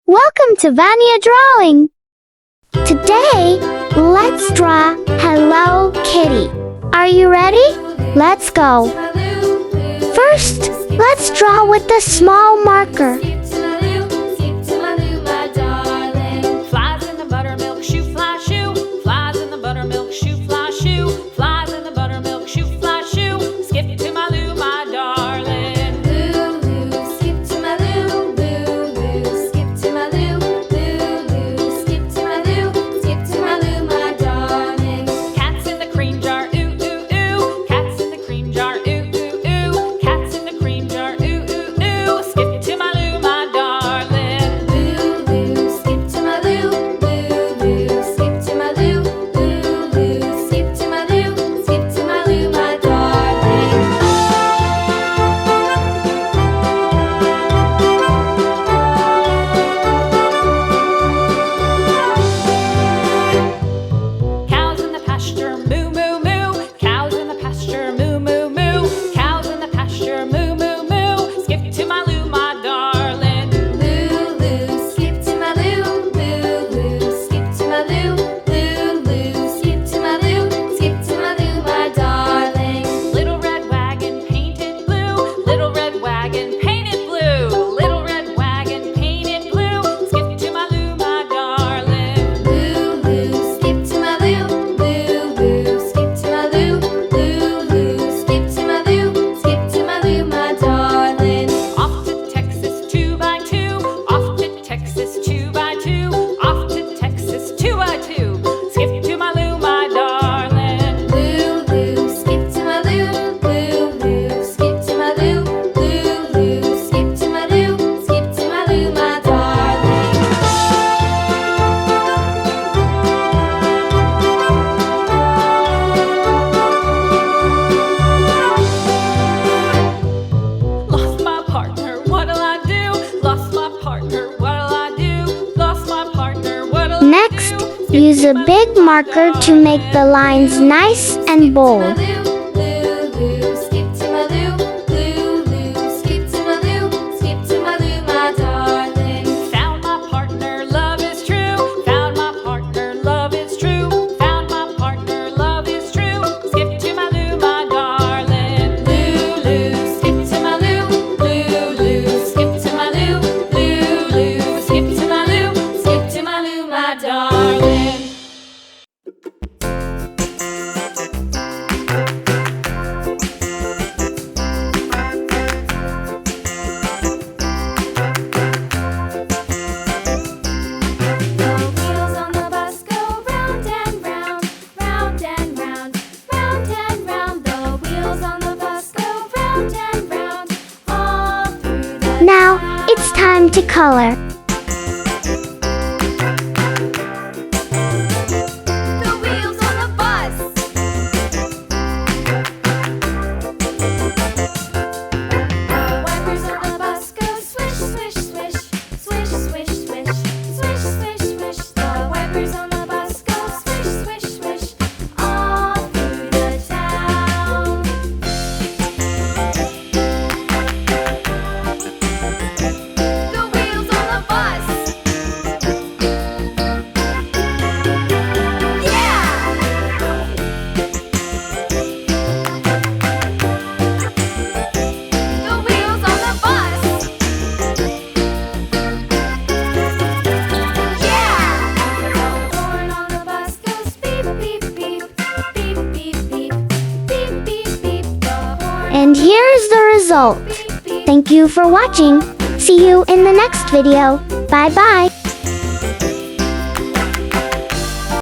Welcome to Vania Drawing. Today, let's draw Hello Kitty. Are you ready? Let's go. First, let's draw with a small marker. Flies in the buttermilk shoe, fly shoe. Flies in the buttermilk shoe, fly shoe. Flies in the buttermilk shoe, fly shoe. Skip to my Lou, my darling. Lou, skip to my Lou. Lou, skip to my Lou. Lou, skip to my Lou. Skip to my Lou, my darling. Cats in the cream jar, ooh, ooh, ooh. Cats in the cream jar, ooh, ooh, ooh. Cats in the cream jar, ooh, ooh, ooh. Skip to my Lou, my darling. Lou, skip to my Lou. Lou, skip to my Lou. Lou, skip to my Lou. Skip to my Lou, my darling. Cows in the pasture, moo, moo, moo. Cows in the pasture, moo, moo, moo. Cows in the pasture, moo, moo, moo. Skip to my Lou, my darling. Lou, skip to my Lou. Lou, skip to my Lou. Lou, skip to my Lou. Skip to my Lou, my darling. Little red wagon painted blue. Little red wagon painted blue. Little red wagon painted blue. Skip to my Lou, my darling. Lou, skip to my Lou. Lou, skip to my Lou. Lou, skip to my Lou. Skip to my Lou, my darling. Off to Texas 2x2. Off to Texas 2x2. Off to Texas 2x2. Skip to my Lou, my darling. Lou, skip to my Lou. Lou, skip to my Lou. Lou, skip to my Lou. Skip to my Lou, my darling. Lost my partner, what'll I do? Lost my partner, what'll I do? Lost my partner, what'll I do? Next, use a big marker to make the lines nice and bold. Lou, skip to my Lou. Lou, skip to my Lou. Skip to my Lou, my darling. Found my partner, love is true. Found my partner, love is true. Found my partner, love is true. Skip to my Lou, my darling. Lou, skip to my Lou. Lou, skip to my Lou. Lou, skip to my Lou. Skip to my Lou, my darling. The wheels on the bus go round and round, round and round, round and round. The wheels on the bus go round and round, all through the Now, it's time to color. The wheels on the bus. The wipers on the bus go swish, swish, swish, swish, swish, swish, swish, swish, swish. The wipers on the bus go swish, swish, swish, all through the town. The wheels on the bus. Yeah! The wheels on the bus. Yeah! The horn on the bus goes beep, beep, beep, beep, beep, beep, beep, beep, beep. The horn And here's the result. beep, beep. Thank you for watching. See you in the next video. Bye bye.